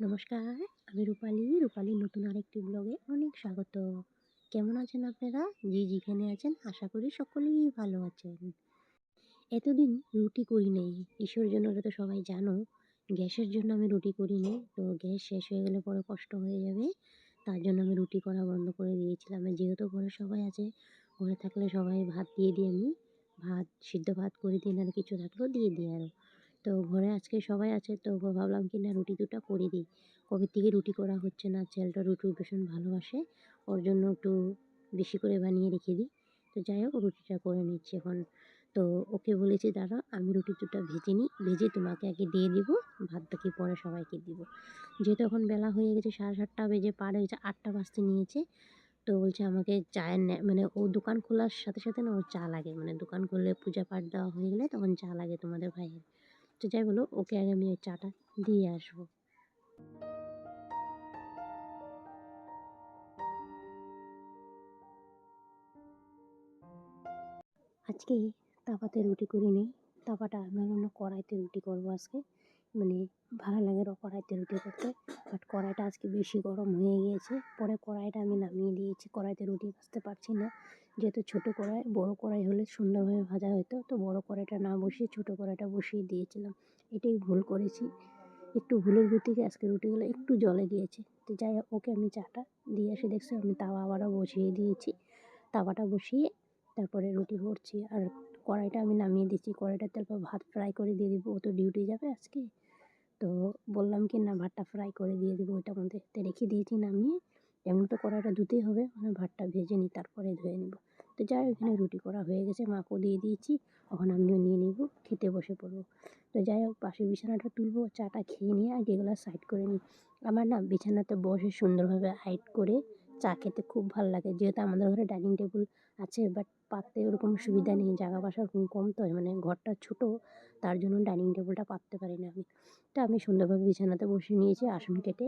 নমস্কার, আমি রূপালী নতুন আরেকটি ব্লগে অনেক স্বাগত। কেমন আছেন আপনারা? যে যেখানে আছেন আশা করি সকলেই ভালো আছেন। এতদিন রুটি করি নাই। কিসের জন্য ওটা তো সবাই জানো। গ্যাসের জন্য আমি রুটি করিনি। তো গ্যাস শেষ হয়ে গেলে পরে কষ্ট হয়ে যাবে। তার জন্য আমি রুটি করা বন্ধ করে দিয়েছিলাম। আর যেহেতু ঘরে সবাই আছে, ঘরে থাকলে সবাই ভাত দিয়ে দিই আমি। সিদ্ধ ভাত করে দিই, নাহলে কিছু থাকলেও দিয়ে দিই আরও। তো ঘরে আজকে সবাই আছে, তো ভাবলাম কি না রুটি দুটা করে দিই। কবে থেকে রুটি করা হচ্ছে না, ছেলেটা রুটি ভীষণ ভালোবাসে। ওর জন্য একটু বেশি করে বানিয়ে রেখে দিই। তো যাই হোক, রুটিটা করে নিচ্ছি এখন। তো ওকে বলেছি, দাঁড়া আমি রুটি দুটা ভেজে নিই, ভেজে তোমাকে আগে দিয়ে দিব, ভাত বাকি পরে সবাইকে দিব। যেহেতু এখন বেলা হয়ে গেছে, 7:30 বেজে পার হয়েছে, 8টা বাজতে নিয়েছে। তো বলছে আমাকে চায়ের মানে ও দোকান খোলার সাথে সাথে না ওর চা লাগে, মানে দোকান খুললে পূজা পাঠ দেওয়া হয়ে গেলে তখন চা লাগে তোমাদের ভাইয়ের। তো যাই বলো, ওকে আগে আমি ওই চাটা দিয়ে আসবো। আজকে তাওয়াতে রুটি করিনি। তাওয়াটা আমি ভাবলাম না কড়াইতে রুটি করবো আজকে। মানে ভালো লাগে কড়াইতে রুটি করতে। বাট কড়াইটা আজকে বেশি গরম হয়ে গিয়েছে। পরে কড়াইটা আমি নামিয়ে দিয়েছি। কড়াইতে রুটি ভাজতে পারছি না। যেহেতু ছোটো কড়াই, বড় কড়াই হলে সুন্দরভাবে ভাজা হতো। তো বড় কড়াইটা না বসিয়ে ছোটো কড়াইটা বসিয়ে দিয়েছিলাম। এটাই ভুল করেছি। একটু ভুলের গতিকে আজকে রুটিগুলো একটু জলে গিয়েছে। তো যাই হোক, ওকে আমি চাটা দিয়ে এসে দেখছি আমি তাওয়া আবারও বসিয়ে দিয়েছি। তাওয়াটা বসিয়ে তারপরে রুটি ভরছি। আর কড়াইটা আমি নামিয়ে দিচ্ছি। কড়াইটাতে অল্প ভাত ফ্রাই করে দিয়ে দিব। ও তো ডিউটি যাবে আজকে। তো বললাম কি না ভাতটা ফ্রাই করে দিয়ে দেবো ওইটার মধ্যে। তো রেখে দিয়েছি নামিয়ে। এমনি তো কড়াইটা ধুতেই হবে, মানে ভাতটা ভেজে নিই তারপরে ধুয়ে নেব। তো যাই হোক, এখানে রুটি করা হয়ে গেছে, মাকেও দিয়ে দিয়েছি। এখন আমিও নিয়ে নেব, খেতে বসে পড়বো। তো যাই হোক, পাশের বিছানাটা তুলবো, চাটা খেয়ে নিয়ে আগে এগুলো সাইড করে নিই। আমার না বিছানাতে বসে সুন্দরভাবে হাইট করে চা খেতে খুব ভালো লাগে। যেহেতু আমাদের ঘরে ডাইনিং টেবিল আছে, বাট পাততে ওরকম সুবিধা নেই, জায়গা বাসা ওরকম কম, তো মানে ঘরটা ছোটো, তার জন্য ডাইনিং টেবিলটা পাততে পারি না আমি। তো আমি সুন্দরভাবে বিছানাতে বসে নিয়েছি আসন কেটে।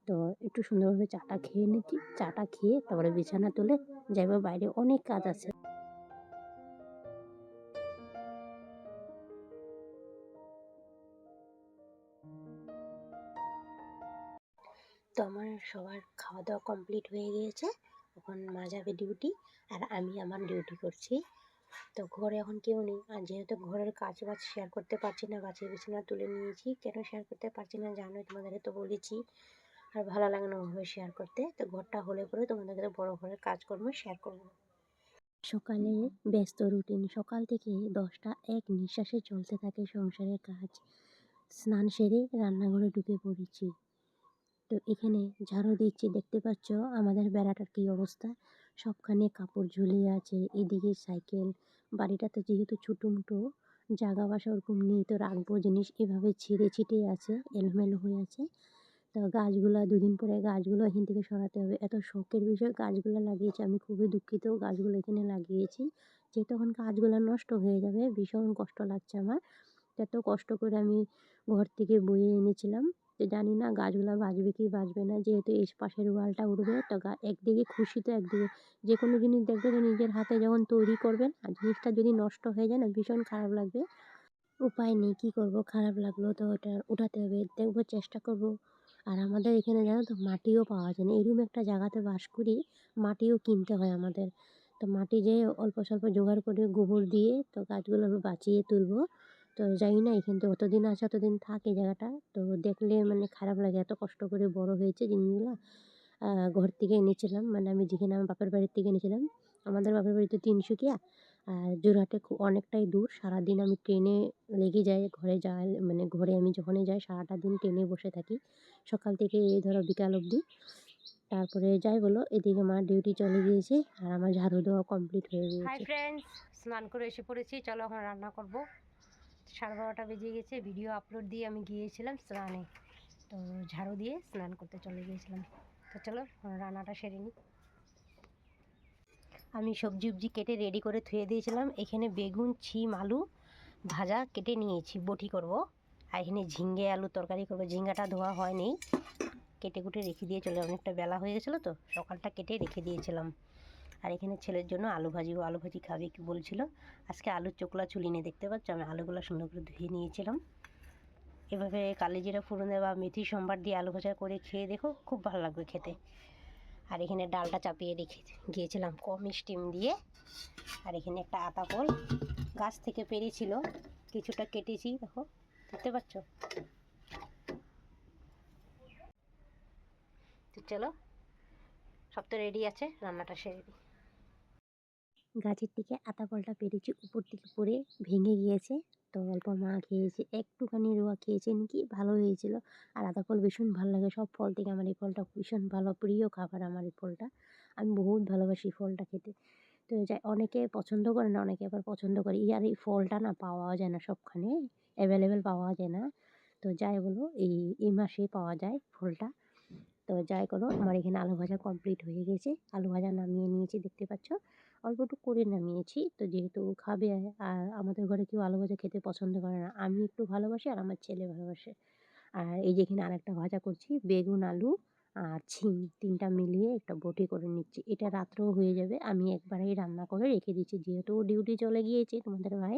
তো একটু সুন্দরভাবে চাটা খেয়ে নিচ্ছি। চাটা খেয়ে তারপরে বিছানা তুলে যাইবো, বাইরে অনেক কাজ আছে। তো আমার সবার খাওয়া দাওয়া কমপ্লিট হয়ে গিয়েছে। এখন মা যাবে ডিউটি, আর আমি আমার ডিউটি করছি। তো ঘরে এখন কেউ নেই, আর যেহেতু ঘরের কাজ বাজ শেয়ার করতে পারছি না, গাছের বিছানা তুলে নিয়েছি, কেন শেয়ার করতে পারছি না জানোই, তোমাদেরকে তো বলেছি। আর ভালো লাগে না ওভাবে শেয়ার করতে। তো ঘরটা হলে পরে তোমাদের বড় ঘরের কাজকর্ম শেয়ার করবো। সকালে ব্যস্ত রুটিন, সকাল থেকে 10টা এক নিঃশ্বাসে চলতে থাকে সংসারের কাজ। স্নান সেরে রান্নাঘরে ঢুকে পড়েছি। তো এখানে ঝাড়ু দিচ্ছি, দেখতে পাচ্ছ আমাদের বেড়াটার কী অবস্থা। সবখানে কাপড় ঝুলিয়ে আছে, এদিকে সাইকেল। বাড়িটাতে যেহেতু ছোটোমোটো জায়গা বাসা ওরকম নেই, তো রাখবো জিনিস এভাবে ছিঁড়ে ছিটিয়ে আছে, এলোমেলো হয়ে আছে। তো গাছগুলা 2 দিন পরে গাছগুলো এখান থেকে সরাতে হবে। এত শখের বিষয় গাছগুলো লাগিয়েছি, আমি খুবই দুঃখিত গাছগুলো এখানে লাগিয়েছি। যেহেতু এখন গাছগুলো নষ্ট হয়ে যাবে, ভীষণ কষ্ট লাগছে আমার। এত কষ্ট করে আমি ঘর থেকে বয়ে এনেছিলাম। তো জানি না গাছগুলো বাঁচবে কি বাঁচবে না। যেহেতু এই পাশের ওয়ালটা উঠবে, তো একদিকে খুশি, তো একদিকে যে কোনো জিনিস দেখবে যে নিজের হাতে যখন তৈরি করবেন আর জিনিসটা যদি নষ্ট হয়ে যায় না, ভীষণ খারাপ লাগবে। উপায় নেই, কী করব, খারাপ লাগলো তো ওটা উঠাতে হবে, দেখবো চেষ্টা করব। আর আমাদের এখানে জানো তো মাটিও পাওয়া যায় না, এরকম একটা জায়গাতে বাস করি, মাটিও কিনতে হয় আমাদের। তো মাটি যেয়ে অল্প স্বল্প জোগাড় করে গোবর দিয়ে তো গাছগুলো বাঁচিয়ে তুলবো। তো জানি না এখান থেকে অতদিন আছে অতদিন থাকে জায়গাটা, তো দেখলে মানে খারাপ লাগে, এত কষ্ট করে বড় হয়েছে জিনিসগুলো। ঘর থেকে এনেছিলাম, মানে আমি যেখানে আমার বাপের বাড়ির থেকে এনেছিলাম। আমাদের বাপের বাড়ি তো তিনসুকিয়া, আর যোরহাটে অনেকটাই দূর। সারাদিন আমি ট্রেনে লেগে যাই ঘরে যাওয়া, মানে ঘরে আমি যখনই যাই সারাটা দিন ট্রেনে বসে থাকি, সকাল থেকে এই ধরো বিকাল অবধি। তারপরে যাই বলো, এদিকে মার ডিউটি চলে গিয়েছে আর আমার ঝাড়ু দেওয়া কমপ্লিট হয়ে হাই গিয়েছে। ফ্রেন্ডস, স্নান করে এসে পড়েছি। চলো এখন রান্না করব। 12:30 বেজে গেছে। ভিডিও আপলোড দিয়ে আমি গিয়েছিলাম স্নানে, তো ঝাড়ু দিয়ে স্নান করতে চলে গিয়েছিলাম। তো চলো রান্নাটা সেরে নিই। আমি সবজি উবজি কেটে রেডি করে ধুয়ে দিয়েছিলাম। এখানে বেগুন, ছিম, আলু ভাজা কেটে নিয়েছি, বটি করব। আর এখানে ঝিঙ্গে আলু তরকারি করবো। ঝিঙ্গাটা ধোয়া হয়নি, কেটে কুটে রেখে দিয়ে চলে, অনেকটা বেলা হয়ে গেছিলো তো সকালটা কেটে রেখে দিয়েছিলাম। আর এখানে ছেলের জন্য আলু ভাজি, ও আলু ভাজি খাবে কি বলছিল। আজকে আলুর চোকলা চুলি নিয়ে, দেখতে পাচ্ছ আমি আলুগুলো সুন্দর করে ধুয়ে নিয়েছিলাম। এভাবে কালি জিরা ফোড়নে বা মেথি সম্বার দিয়ে আলু ভাজা করে খেয়ে দেখো, খুব ভালো লাগবে খেতে। আর এখানে ডালটা চাপিয়ে রেখে গিয়েছিলাম কম স্টিম দিয়ে। আর এখানে একটা আতা ফল গাছ থেকে পেরেছিল, কিছুটা কেটেছি, দেখো দেখতে পাচ্ছ। তো চলো, সব তো রেডি আছে, রান্নাটা সেরে দিই। গাছের থেকে আতা ফলটা পেরেছি, উপর থেকে পড়ে ভেঙে গিয়েছে। তো অল্প মা খেয়েছে, একটুখানি রোয়া খেয়েছে নাকি, ভালো হয়েছিল। আর আতা ফল ভীষণ ভালো লাগে, সব ফল থেকে আমার এই ফলটা ভীষণ ভালো, প্রিয় খাবার আমার এই ফলটা। আমি বহুত ভালোবাসি ফলটা খেতে। তো যাই, অনেকে পছন্দ করে না, অনেকে আবার পছন্দ করে। আর এই ফলটা না পাওয়াও যায় না সবখানে, অ্যাভেলেবেল পাওয়া যায় না। তো যাই বলো, এই মাসেই পাওয়া যায় ফলটা। তো যাই করো, আমার এখানে আলু ভাজা কমপ্লিট হয়ে গেছে। আলু ভাজা নামিয়ে নিয়েছি, দেখতে পাচ্ছ। অল্প একটু করে নামিয়েছি, তো যেহেতু খাবে। আর আমাদের ঘরে কেউ আলু ভাজা খেতে পছন্দ করে না, আমি একটু ভালোবাসি আর আমার ছেলে ভালোবাসে। আর এই যে এখানে আরেকটা ভাজা করছি, বেগুন, আলু আর ছিম, 3টা মিলিয়ে একটা বটি করে নিচ্ছি। এটা রাত্রেও হয়ে যাবে, আমি একবারেই রান্না করে রেখে দিচ্ছি, যেহেতু ও ডিউটি চলে গিয়েছে তোমাদের ভাই।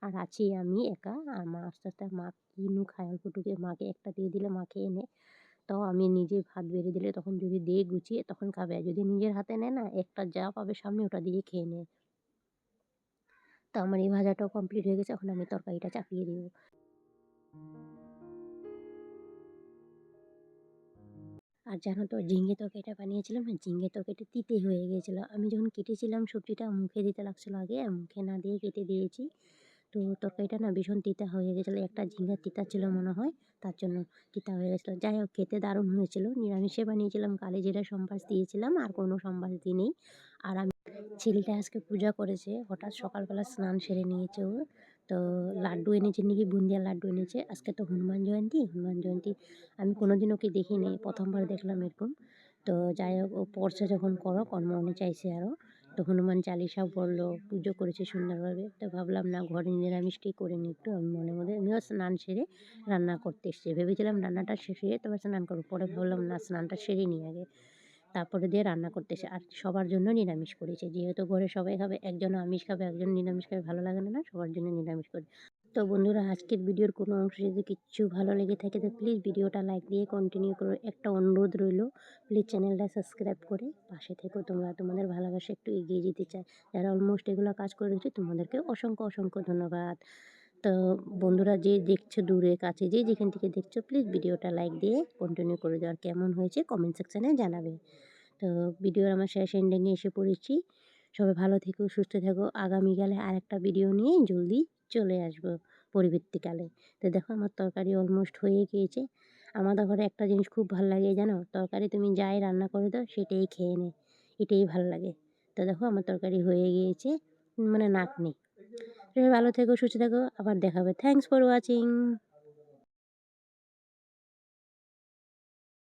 আর আছি আমি একা, আর মা আস্তে আস্তে, মা কিনু খায় অল্পটুকু, মাকে একটা দিয়ে দিলে মা খেয়ে নেয়। তাও আমি নিজে ভাত বেড়ে দিলে তখন যদি দিয়ে গুছিয়ে তখন খাবে, আর যদি নিজের হাতে নেয় না, একটা যা পাবে সামনে ওটা দিয়ে খেয়ে নেয়। তো আমার এই ভাজাটাও কমপ্লিট হয়ে গেছে, এখন আমি তরকারিটা চাপিয়ে দেবো। আর জানো তো, ঝিঙে তরকারিটা বানিয়েছিলাম না, ঝিঙে তরকারিটা তিতে হয়ে গিয়েছিলো। আমি যখন কেটেছিলাম সবজিটা, মুখে দিতে লাগছিলো আগে, আর মুখে না দিয়ে কেটে দিয়েছি। তো তরকারিটা না ভীষণ তিতা হয়ে গেছিলো, একটা ঝিঙ্গা তিতা ছিল মনে হয়, তার জন্য তিতা হয়ে গেছিলো। যাই হোক, খেতে দারুণ হয়েছিল। নিরামিষে বানিয়েছিলাম, কালি জিরা সম্বাস দিয়েছিলাম, আর কোনো সম্বাস দিইনি। আর আমি, ছেলেটা আজকে পূজা করেছে, হঠাৎ সকালবেলা স্নান সেরে নিয়েছে ও। তো লাড্ডু এনেছে নাকি, বুন্দিয়ার লাড্ডু এনেছে। আজকে তো হনুমান জয়ন্তী, হনুমান জয়ন্তী আমি কোনোদিন ওকে দেখিনি, প্রথমবার দেখলাম এরকম। তো যাই হোক, ও পড়ছে যখন করো, মনে চাইছে আরও। তো হনুমান চালিশা বললো, পুজো করেছে সুন্দরভাবে। তো ভাবলাম না, ঘরে নিরামিষটাই করে নিই একটু। আমি মনে মনে, আমিও স্নান সেরে রান্না করতে এসেছি, ভেবেছিলাম রান্নাটা শেষ হয়ে তবে স্নান করবো, পরে ভাবলাম না, স্নানটা সেরে নিই আগে, তারপরে দিয়ে রান্না করতে এসে। আর সবার জন্য নিরামিষ করেছি, যেহেতু ঘরে সবাই খাবে, একজন আমিষ খাবে একজন নিরামিষ খাবে, ভালো লাগে না, সবার জন্য নিরামিষ করি। তো বন্ধুরা, আজকের ভিডিওর কোনো অংশ যদি কিচ্ছু ভালো লেগে থাকে, তো প্লিজ ভিডিওটা লাইক দিয়ে কন্টিনিউ করো। একটা অনুরোধ রইল, প্লিজ চ্যানেলটা সাবস্ক্রাইব করে পাশে থেকো তোমরা, তোমাদের ভালোবাসা একটু এগিয়ে যেতে চাই। যারা অলমোস্ট এগুলো কাজ করেছে, তোমাদেরকে অসংখ্য অসংখ্য ধন্যবাদ। তো বন্ধুরা, যে দেখছো দূরে কাছে, যে যেখান থেকে দেখছো, প্লিজ ভিডিওটা লাইক দিয়ে কন্টিনিউ করে দাও। আর কেমন হয়েছে কমেন্ট সেকশানে জানাবে। তো ভিডিওর আমার শেষ এন্ডিংয়ে এসে পড়েছি। সবাই ভালো থেকো, সুস্থ থেকো। আগামীকালে আরেকটা ভিডিও নিয়ে জলদি চলে আসবো, পরবর্তীকালে। তো দেখো, আমার তরকারি অলমোস্ট হয়ে গিয়েছে। আমাদের ঘরে একটা জিনিস খুব ভালো লাগে জানো, তরকারি তুমি যাই রান্না করে দাও সেটাই খেয়ে নেয়, এটাই ভালো লাগে। তো দেখো, আমার তরকারি হয়ে গিয়েছে, মানে নাক নেই। সবাই ভালো থেকো, সুস্থ থেকো, আবার দেখা হবে। Thanks for watching.